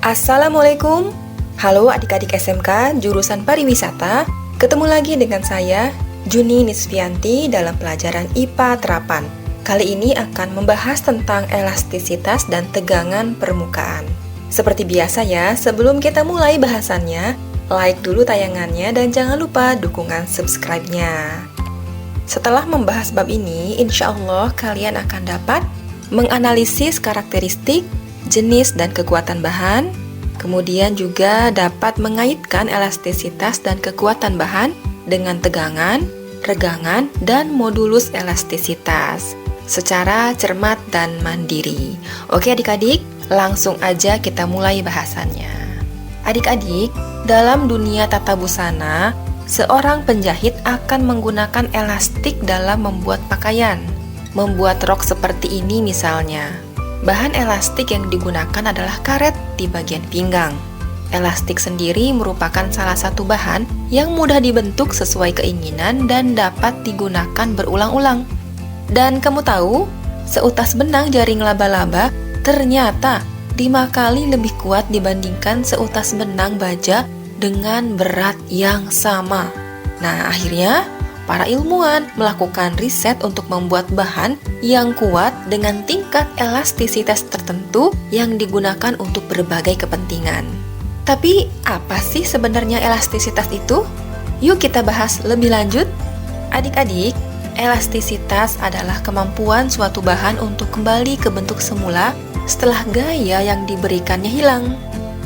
Assalamualaikum. Halo adik-adik SMK jurusan pariwisata. Ketemu lagi dengan saya, Juni Nisfianti, dalam pelajaran IPA Terapan. Kali ini akan membahas tentang elastisitas dan tegangan permukaan. Seperti biasa ya, sebelum kita mulai bahasannya, like dulu tayangannya dan jangan lupa dukungan subscribe-nya. Setelah membahas bab ini, insya Allah kalian akan dapat menganalisis karakteristik, jenis dan kekuatan bahan, kemudian juga dapat mengaitkan elastisitas dan kekuatan bahan dengan tegangan, regangan, dan modulus elastisitas secara cermat dan mandiri. Oke adik-adik, langsung aja kita mulai bahasannya. Adik-adik, dalam dunia tata busana, seorang penjahit akan menggunakan elastik dalam membuat pakaian. Membuat rok seperti ini misalnya. Bahan elastik yang digunakan adalah karet di bagian pinggang. Elastik sendiri merupakan salah satu bahan yang mudah dibentuk sesuai keinginan dan dapat digunakan berulang-ulang. Dan kamu tahu, seutas benang jaring laba-laba ternyata 5 kali lebih kuat dibandingkan seutas benang baja dengan berat yang sama. Nah, akhirnya para ilmuwan melakukan riset untuk membuat bahan yang kuat dengan tingkat elastisitas tertentu yang digunakan untuk berbagai kepentingan. Tapi apa sih sebenarnya elastisitas itu? Yuk kita bahas lebih lanjut. Adik-adik, elastisitas adalah kemampuan suatu bahan untuk kembali ke bentuk semula setelah gaya yang diberikannya hilang.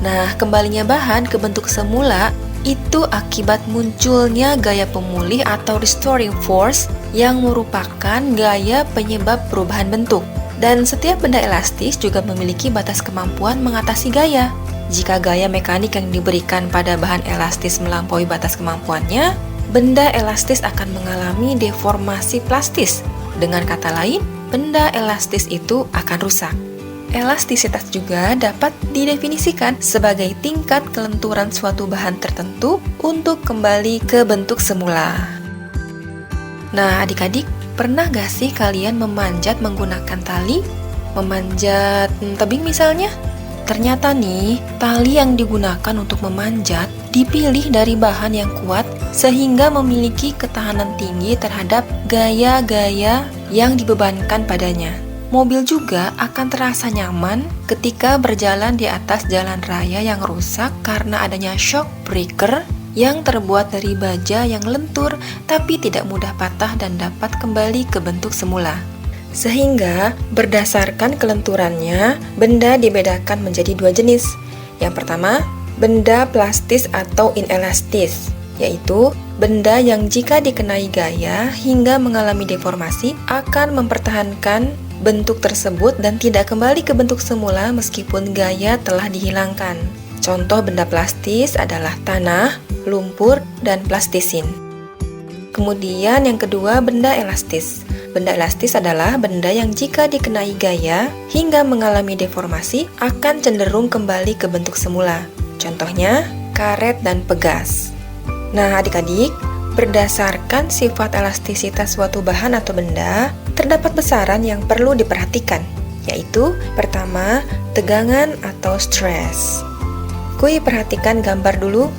Nah, kembalinya bahan ke bentuk semula itu akibat munculnya gaya pemulih atau restoring force yang merupakan gaya penyebab perubahan bentuk. Dan setiap benda elastis juga memiliki batas kemampuan mengatasi gaya. Jika gaya mekanik yang diberikan pada bahan elastis melampaui batas kemampuannya, benda elastis akan mengalami deformasi plastis. Dengan kata lain, benda elastis itu akan rusak. Elastisitas juga dapat didefinisikan sebagai tingkat kelenturan suatu bahan tertentu untuk kembali ke bentuk semula. Nah, adik-adik, pernah gak sih kalian memanjat menggunakan tali? Memanjat tebing misalnya? Ternyata nih, tali yang digunakan untuk memanjat dipilih dari bahan yang kuat sehingga memiliki ketahanan tinggi terhadap gaya-gaya yang dibebankan padanya. Mobil juga akan terasa nyaman ketika berjalan di atas jalan raya yang rusak karena adanya shock breaker yang terbuat dari baja yang lentur tapi tidak mudah patah dan dapat kembali ke bentuk semula. Sehingga berdasarkan kelenturannya, benda dibedakan menjadi 2 jenis. Yang pertama, benda plastis atau inelastis, yaitu benda yang jika dikenai gaya hingga mengalami deformasi akan mempertahankan bentuk tersebut dan tidak kembali ke bentuk semula meskipun gaya telah dihilangkan. Contoh benda plastis adalah tanah, lumpur, dan plastisin. Kemudian yang kedua, benda elastis. Benda elastis adalah benda yang jika dikenai gaya hingga mengalami deformasi akan cenderung kembali ke bentuk semula. Contohnya, karet dan pegas. Nah, adik-adik, berdasarkan sifat elastisitas suatu bahan atau benda, terdapat besaran yang perlu diperhatikan, yaitu pertama, tegangan atau stres. Kuy, perhatikan gambar dulu.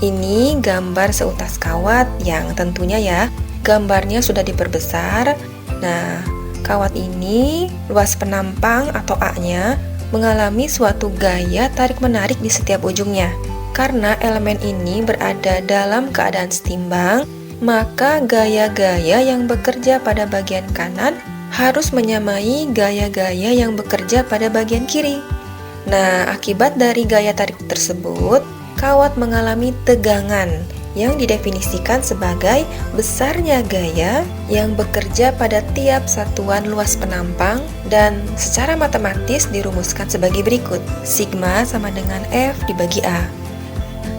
Ini gambar seutas kawat yang tentunya ya, gambarnya sudah diperbesar. Nah, kawat ini, luas penampang atau A-nya, mengalami suatu gaya tarik-menarik di setiap ujungnya. Karena elemen ini berada dalam keadaan setimbang, maka gaya-gaya yang bekerja pada bagian kanan harus menyamai gaya-gaya yang bekerja pada bagian kiri. Nah, akibat dari gaya tarik tersebut, kawat mengalami tegangan yang didefinisikan sebagai besarnya gaya yang bekerja pada tiap satuan luas penampang dan secara matematis dirumuskan sebagai berikut. Sigma sama dengan F dibagi A,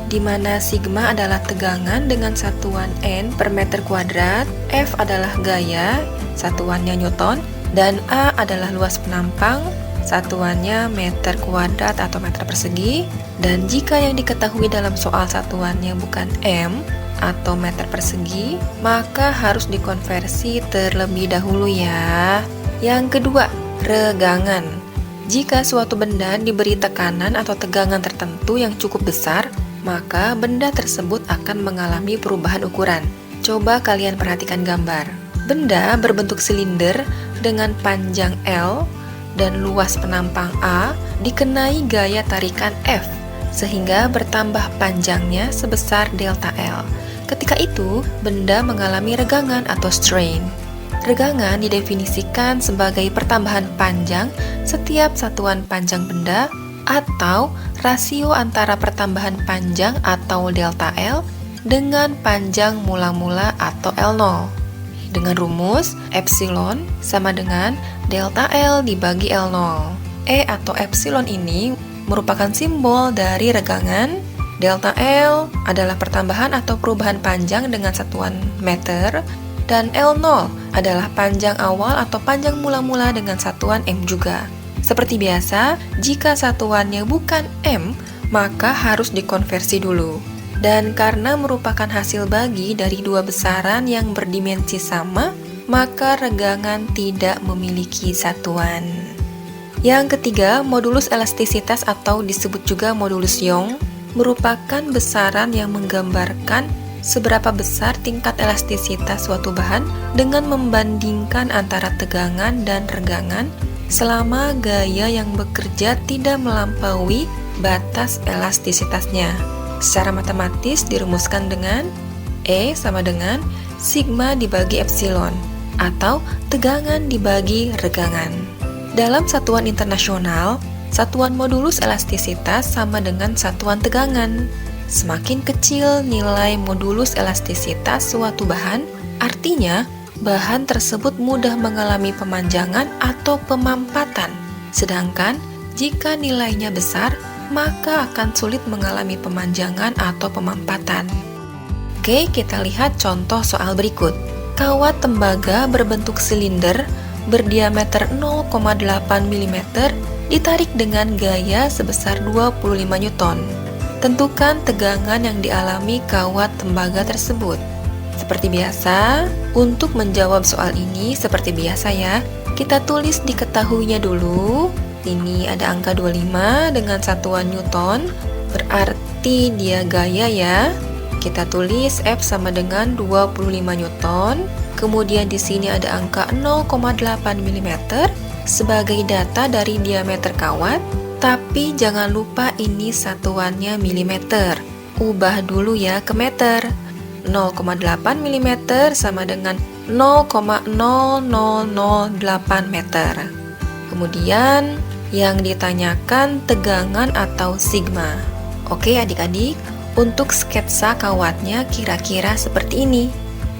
di mana sigma adalah tegangan dengan satuan N per meter kuadrat, F adalah gaya, satuannya Newton, dan A adalah luas penampang, satuannya meter kuadrat atau meter persegi. Dan jika yang diketahui dalam soal satuannya bukan M atau meter persegi, maka harus dikonversi terlebih dahulu ya. Yang kedua, regangan. Jika suatu benda diberi tekanan atau tegangan tertentu yang cukup besar, maka benda tersebut akan mengalami perubahan ukuran. Coba kalian perhatikan gambar. Benda berbentuk silinder dengan panjang L dan luas penampang A dikenai gaya tarikan F, sehingga bertambah panjangnya sebesar delta L. Ketika itu, benda mengalami regangan atau strain. Regangan didefinisikan sebagai pertambahan panjang setiap satuan panjang benda atau rasio antara pertambahan panjang atau delta L dengan panjang mula-mula atau L0. Dengan rumus epsilon sama dengan delta L dibagi L0. E atau epsilon ini merupakan simbol dari regangan. Delta L adalah pertambahan atau perubahan panjang dengan satuan meter, dan L0 adalah panjang awal atau panjang mula-mula dengan satuan M juga. Seperti biasa, jika satuannya bukan M, maka harus dikonversi dulu. Dan karena merupakan hasil bagi dari dua besaran yang berdimensi sama, maka regangan tidak memiliki satuan. Yang ketiga, modulus elastisitas atau disebut juga modulus Young merupakan besaran yang menggambarkan seberapa besar tingkat elastisitas suatu bahan dengan membandingkan antara tegangan dan regangan selama gaya yang bekerja tidak melampaui batas elastisitasnya. Secara matematis dirumuskan dengan E sama dengan sigma dibagi epsilon atau tegangan dibagi regangan. Dalam satuan internasional, satuan modulus elastisitas sama dengan satuan tegangan. Semakin kecil nilai modulus elastisitas suatu bahan, artinya bahan tersebut mudah mengalami pemanjangan atau pemampatan. Sedangkan jika nilainya besar, maka akan sulit mengalami pemanjangan atau pemampatan. Oke, kita lihat contoh soal berikut. Kawat tembaga berbentuk silinder berdiameter 0,8 mm ditarik dengan gaya sebesar 25 Newton. Tentukan tegangan yang dialami kawat tembaga tersebut. Seperti biasa, untuk menjawab soal ini seperti biasa ya, kita tulis diketahuinya dulu. Ini ada angka 25 dengan satuan Newton, berarti dia gaya ya. Kita tulis F sama dengan 25 Newton. Kemudian di sini ada angka 0,8 mm sebagai data dari diameter kawat, tapi jangan lupa ini satuannya milimeter. Ubah dulu ya ke meter. 0,8 mm sama dengan 0,0008 meter. Kemudian yang ditanyakan tegangan atau sigma. Oke adik-adik, untuk sketsa kawatnya kira-kira seperti ini.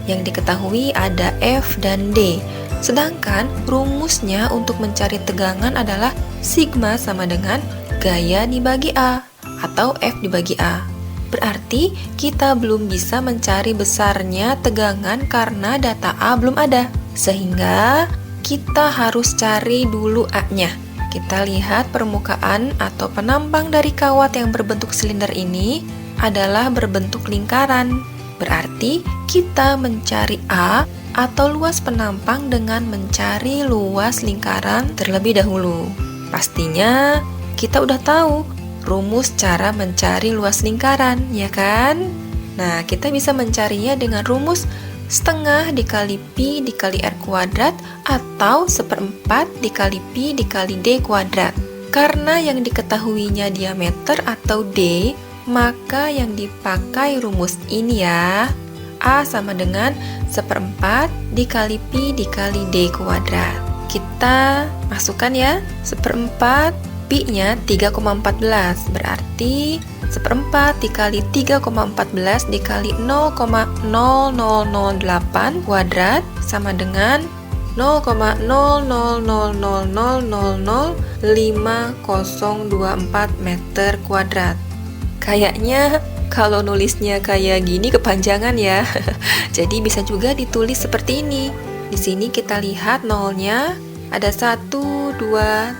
Yang diketahui ada F dan D. Sedangkan rumusnya untuk mencari tegangan adalah sigma sama dengan gaya dibagi A atau F dibagi A. Berarti kita belum bisa mencari besarnya tegangan karena data A belum ada. Sehingga kita harus cari dulu A-nya. Kita lihat permukaan atau penampang dari kawat yang berbentuk silinder ini adalah berbentuk lingkaran. Berarti kita mencari A atau luas penampang dengan mencari luas lingkaran terlebih dahulu. Pastinya kita udah tahu rumus cara mencari luas lingkaran, ya kan? Nah, kita bisa mencarinya dengan rumus setengah dikali Pi dikali R kuadrat atau seperempat dikali Pi dikali D kuadrat. Karena yang diketahuinya diameter atau D, maka yang dipakai rumus ini ya. A sama dengan seperempat dikali Pi dikali D kuadrat. Kita masukkan ya, seperempat Pi-nya 3,14, berarti seperempat dikali 3,14 dikali 0,0008 kuadrat sama dengan 0,0000005024 meter kuadrat. Kayaknya kalau nulisnya kayak gini kepanjangan ya. Jadi bisa juga ditulis seperti ini. Di sini kita lihat nolnya ada 1, 2, 3,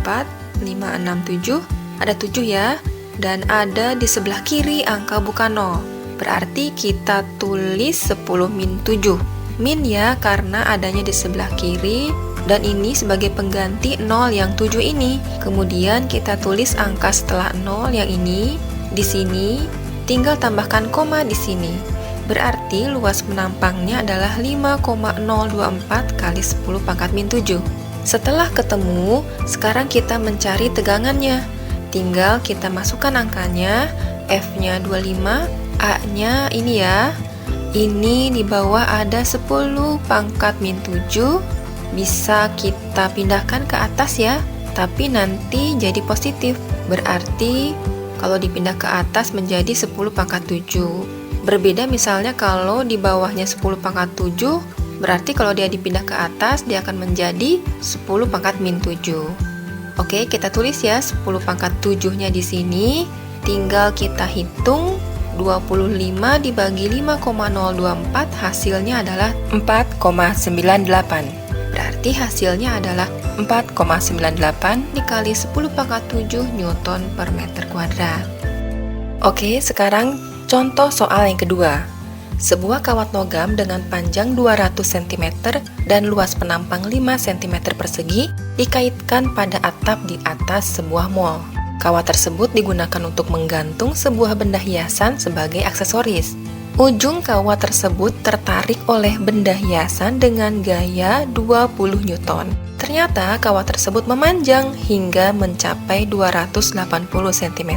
4, 5, 6, 7. Ada 7 ya. Dan ada di sebelah kiri angka bukan 0. Berarti kita tulis 10 min 7. Min ya karena adanya di sebelah kiri dan ini sebagai pengganti 0 yang 7 ini. Kemudian kita tulis angka setelah 0 yang ini di sini, tinggal tambahkan koma di sini. Berarti luas penampangnya adalah 5,024 kali 10 pangkat min 7. Setelah ketemu, sekarang kita mencari tegangannya. Tinggal kita masukkan angkanya, F-nya 25, A-nya ini ya. Ini di bawah ada 10 pangkat min 7. Bisa kita pindahkan ke atas ya, tapi nanti jadi positif. Berarti kalau dipindah ke atas menjadi 10 pangkat 7. Berbeda misalnya kalau di bawahnya 10 pangkat 7, berarti kalau dia dipindah ke atas, dia akan menjadi 10 pangkat min 7. Oke, kita tulis ya 10 pangkat 7-nya di sini. Tinggal kita hitung 25 dibagi 5,024, hasilnya adalah 4,98. Berarti hasilnya adalah 4,98 dikali 10 pangkat 7 Newton per meter kuadrat. Oke, sekarang contoh soal yang kedua. Sebuah kawat logam dengan panjang 200 cm dan luas penampang 5 cm persegi dikaitkan pada atap di atas sebuah mall. Kawat tersebut digunakan untuk menggantung sebuah benda hiasan sebagai aksesoris. Ujung kawat tersebut tertarik oleh benda hiasan dengan gaya 20 Newton. Ternyata kawat tersebut memanjang hingga mencapai 280 cm.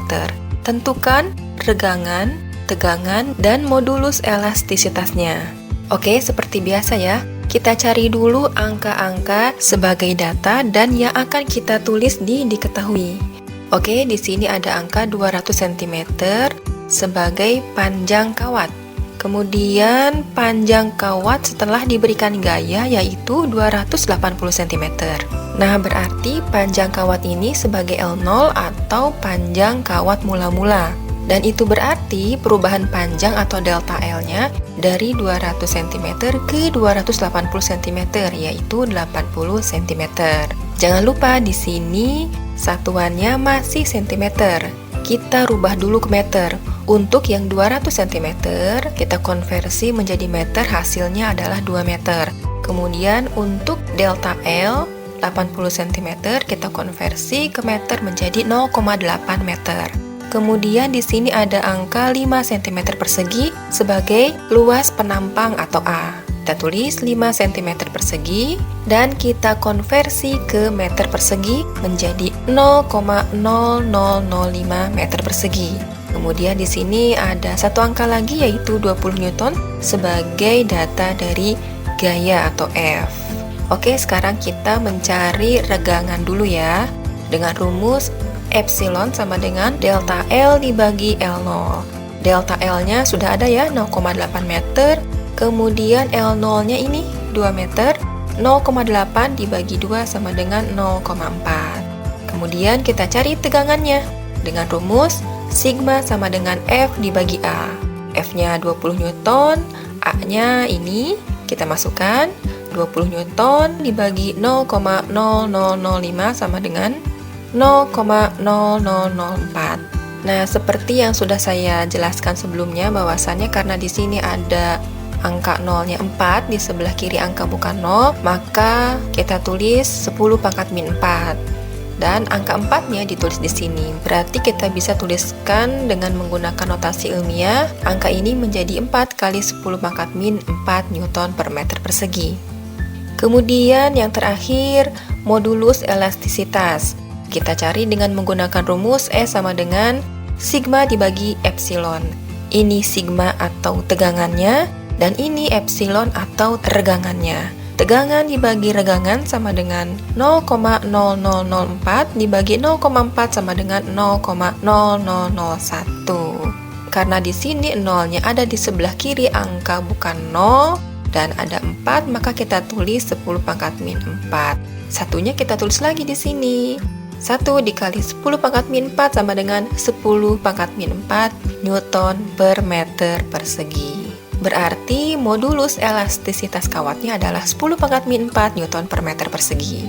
Tentukan regangan, tegangan, dan modulus elastisitasnya. Oke, seperti biasa ya, kita cari dulu angka-angka sebagai data dan yang akan kita tulis di diketahui. Oke, di sini ada angka 200 cm sebagai panjang kawat. Kemudian panjang kawat setelah diberikan gaya yaitu 280 cm. Nah, berarti panjang kawat ini sebagai L0 atau panjang kawat mula-mula. Dan itu berarti perubahan panjang atau delta L-nya dari 200 cm ke 280 cm yaitu 80 cm. Jangan lupa di sini satuannya masih cm. Kita rubah dulu ke meter. Untuk yang 200 cm, kita konversi menjadi meter, hasilnya adalah 2 meter. Kemudian untuk delta L, 80 cm, kita konversi ke meter menjadi 0,8 meter. Kemudian di sini ada angka 5 cm persegi sebagai luas penampang atau A. Kita tulis 5 cm persegi dan kita konversi ke meter persegi menjadi 0,0005 meter persegi. Kemudian di sini ada satu angka lagi yaitu 20 Newton sebagai data dari gaya atau F. Oke, sekarang kita mencari regangan dulu ya. Dengan rumus epsilon sama dengan delta L dibagi L0. Delta L-nya sudah ada ya, 0,8 meter. Kemudian L0-nya ini 2 meter. 0,8 dibagi 2 sama dengan 0,4. Kemudian kita cari tegangannya. Dengan rumus sigma sama dengan F dibagi A. F-nya 20 Newton, A-nya ini kita masukkan 20 Newton dibagi 0,0005 sama dengan 0,0004. Nah, seperti yang sudah saya jelaskan sebelumnya bahwasannya karena di sini ada angka 0-nya 4, di sebelah kiri angka bukan 0, maka kita tulis 10 pangkat min 4. Dan angka 4-nya ditulis di sini. Berarti kita bisa tuliskan dengan menggunakan notasi ilmiah, angka ini menjadi 4 kali 10 pangkat min 4 Newton per meter persegi. Kemudian yang terakhir, modulus elastisitas. Kita cari dengan menggunakan rumus E sama dengan sigma dibagi epsilon. Ini sigma atau tegangannya, dan ini epsilon atau regangannya. Tegangan dibagi regangan sama dengan 0,0004 dibagi 0,4 sama dengan 0,0001. Karena di sini 0-nya ada di sebelah kiri angka bukan 0 dan ada 4, maka kita tulis 10 pangkat min 4. Satunya kita tulis lagi di sini. 1 dikali 10 pangkat min 4 sama dengan 10 pangkat min 4 Newton per meter persegi. Berarti modulus elastisitas kawatnya adalah 10 pangkat min 4 Newton per meter persegi.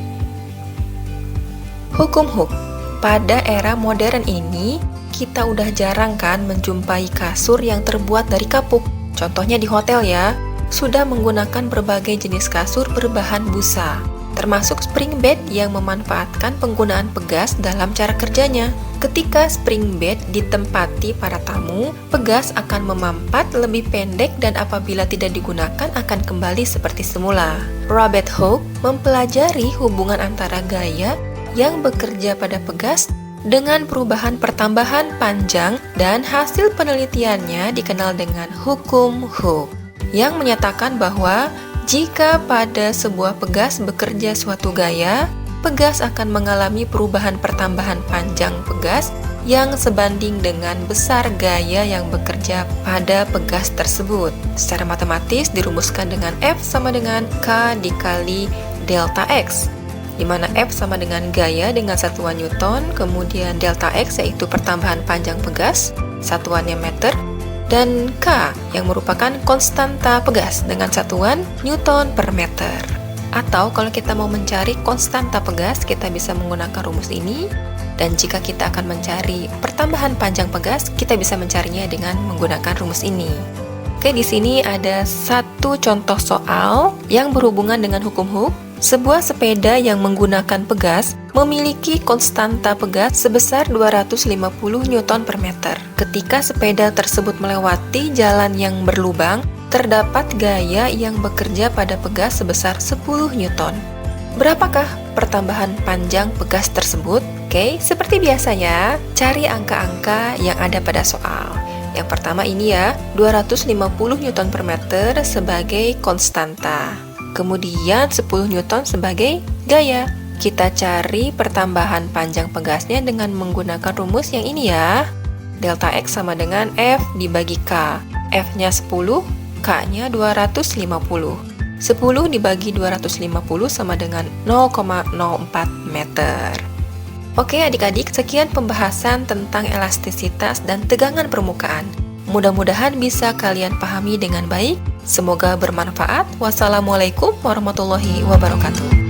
Hukum Hooke. Pada era modern ini, kita udah jarang kan menjumpai kasur yang terbuat dari kapuk. Contohnya di hotel ya, sudah menggunakan berbagai jenis kasur berbahan busa. termasuk spring bed yang memanfaatkan penggunaan pegas dalam cara kerjanya. Ketika spring bed ditempati para tamu, pegas akan memampat lebih pendek dan apabila tidak digunakan akan kembali seperti semula. Robert Hooke mempelajari hubungan antara gaya yang bekerja pada pegas dengan perubahan pertambahan panjang dan hasil penelitiannya dikenal dengan hukum Hooke yang menyatakan bahwa jika pada sebuah pegas bekerja suatu gaya, pegas akan mengalami perubahan pertambahan panjang pegas yang sebanding dengan besar gaya yang bekerja pada pegas tersebut. Secara matematis dirumuskan dengan F sama dengan K dikali delta X, di mana F sama dengan gaya dengan satuan Newton, kemudian delta X yaitu pertambahan panjang pegas, satuannya meter, dan K yang merupakan konstanta pegas dengan satuan Newton per meter. Atau kalau kita mau mencari konstanta pegas, kita bisa menggunakan rumus ini. Dan jika kita akan mencari pertambahan panjang pegas, kita bisa mencarinya dengan menggunakan rumus ini. Oke, di sini ada satu contoh soal yang berhubungan dengan hukum Hooke. Sebuah sepeda yang menggunakan pegas memiliki konstanta pegas sebesar 250 Newton per meter. Ketika sepeda tersebut melewati jalan yang berlubang, terdapat gaya yang bekerja pada pegas sebesar 10 Newton. Berapakah pertambahan panjang pegas tersebut? Oke, seperti biasanya, cari angka-angka yang ada pada soal. Yang pertama ini ya, 250 Newton per meter sebagai konstanta. Kemudian 10 Newton sebagai gaya. Kita cari pertambahan panjang pegasnya dengan menggunakan rumus yang ini ya. Delta X sama dengan F dibagi K. F-nya 10, K-nya 250. 10 dibagi 250 sama dengan 0,04 meter. Oke adik-adik, sekian pembahasan tentang elastisitas dan tegangan permukaan. Mudah-mudahan bisa kalian pahami dengan baik. Semoga bermanfaat. Wassalamualaikum warahmatullahi wabarakatuh.